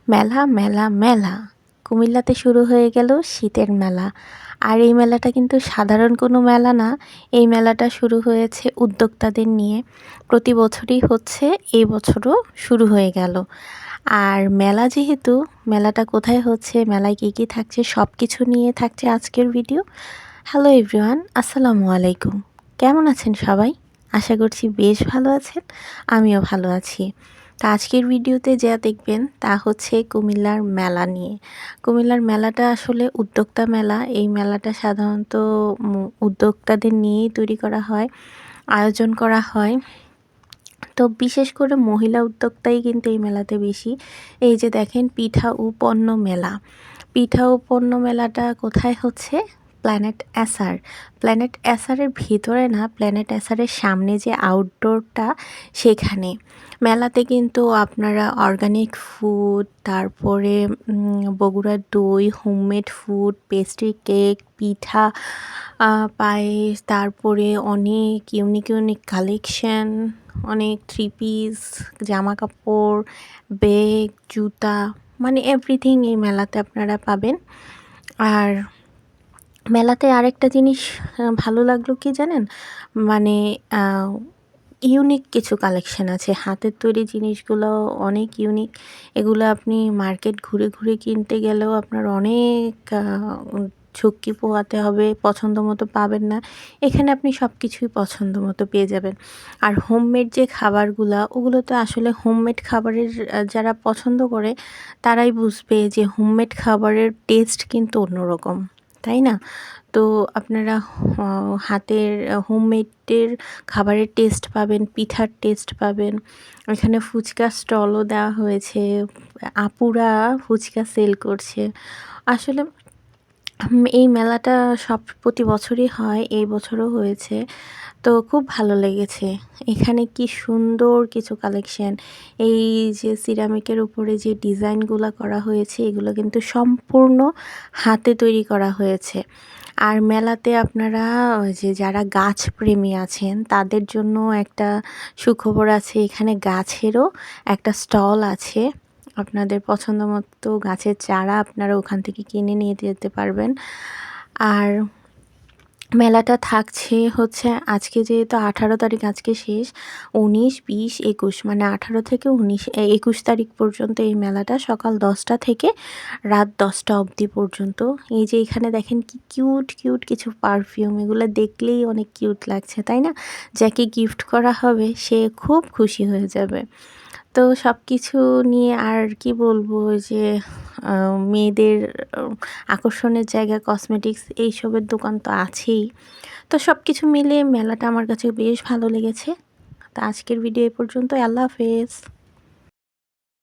মেলা মেলা মেলা কুমিল্লাতে শুরু হয়ে গেল শীতের মেলা। আর এই মেলাটা কিন্তু সাধারণ কোনো মেলা না। এই মেলাটা শুরু হয়েছে উদ্যোক্তাদের নিয়ে। প্রতি বছরই হচ্ছে, এই বছরও শুরু হয়ে গেল। আর মেলা যেহেতু, মেলাটা কোথায় হচ্ছে, মেলায় কী কী থাকছে, সব কিছু নিয়ে থাকছে আজকের ভিডিও। হ্যালো এভরিওয়ান, আসসালামু আলাইকুম। কেমন আছেন সবাই? আশা করছি বেশ ভালো আছেন, আমিও ভালো আছি। তা আজকের ভিডিওতে যা দেখবেন তা হচ্ছে কুমিল্লার মেলা নিয়ে। কুমিল্লার মেলাটা আসলে উদ্যোক্তা মেলা। এই মেলাটা সাধারণত উদ্যোক্তাদের নিয়েই তৈরি করা হয়, আয়োজন করা হয়। তো বিশেষ করে মহিলা উদ্যোক্তাই কিন্তু এই মেলাতে বেশি। এই যে দেখেন, পিঠা ও পণ্য মেলা। পিঠা ও পণ্য মেলাটা কোথায় হচ্ছে? Planet Acer. প্ল্যানেট অ্যাসারের ভিতরে না, প্ল্যানেট অ্যাসারের সামনে যে আউটডোরটা, সেখানে। মেলাতে কিন্তু আপনারা অর্গানিক ফুড, তারপরে বগুড়ার দই, হোমমেড ফুড, পেস্ট্রি, কেক, পিঠা, পায়েস, তারপরে অনেক ইউনিক ইউনিক কালেকশন, অনেক থ্রি পিস, জামা কাপড়, ব্যাগ, জুতা, মানে এভরিথিং এই মেলাতে আপনারা পাবেন। আর মেলাতে আরেকটা জিনিস ভালো লাগলো কি জানেন? মানে ইউনিক কিছু কালেকশন আছে। হাতের তৈরি জিনিসগুলো অনেক ইউনিক। এগুলো আপনি মার্কেট ঘুরে ঘুরে কিনতে গেলেও আপনার অনেক ঝক্কি পোহাতে হবে, পছন্দ মতো পাবেন না। এখানে আপনি সব কিছুই পছন্দ মতো পেয়ে যাবেন। আর হোমমেড যে খাবারগুলা, ওগুলো তো আসলে হোমমেড খাবারের যারা পছন্দ করে তারাই বুঝবে যে হোমমেড খাবারের টেস্ট কিন্তু অন্যরকম, তাই না? তো আপনারা হাতের হোমমেডের খাবারের টেস্ট পাবেন, পিঠার টেস্ট পাবেন। এখানে ফুচকা স্টলও দেওয়া হয়েছে, আপুরা ফুচকা সেল করছে। আসলে এই মেলাটা প্রতি বছরই হয়, এই বছরও হয়েছে। তো খুব ভালো লেগেছে। এখানে কি সুন্দর কিছু কালেকশন। এই যে সিরামিকের উপরে যে ডিজাইনগুলো করা হয়েছে, এগুলো কিন্তু সম্পূর্ণ হাতে তৈরি করা হয়েছে। আর মেলাতে আপনারা ওই যে যারা গাছপ্রেমী আছেন তাদের জন্য একটা সুখবর আছে। এখানে গাছেরও একটা স্টল আছে। আপনাদের পছন্দ মতো গাছের চারা আপনারা ওখান থেকে কিনে নিয়ে যেতে পারবেন। আর মেলাটা থাকছে হচ্ছে, আজকে যেহেতু 18 তারিখ, আজকে শেষ, 19, 20, 21, মানে 18 থেকে 21 তারিখ পর্যন্ত এই মেলাটা সকাল 10টা থেকে রাত 10টা অবধি পর্যন্ত। এই যে এখানে দেখেন কি কিউট কিউট কিছু পারফিউম, এগুলো দেখলেই অনেক কিউট লাগছে, তাই না? যাকে গিফট করা হবে সে খুব খুশি হয়ে যাবে। তো সব কিছু নিয়ে আর কি বলবো, যে মেয়েদের আকর্ষণের জায়গা, কসমেটিক্স, এইসবের দোকান তো আছেই। তো সব কিছু মিলিয়ে মেলাটা আমার কাছে বেশ ভালো লেগেছে। তো আজকের ভিডিও এই পর্যন্ত। আল্লাহ হাফেজ।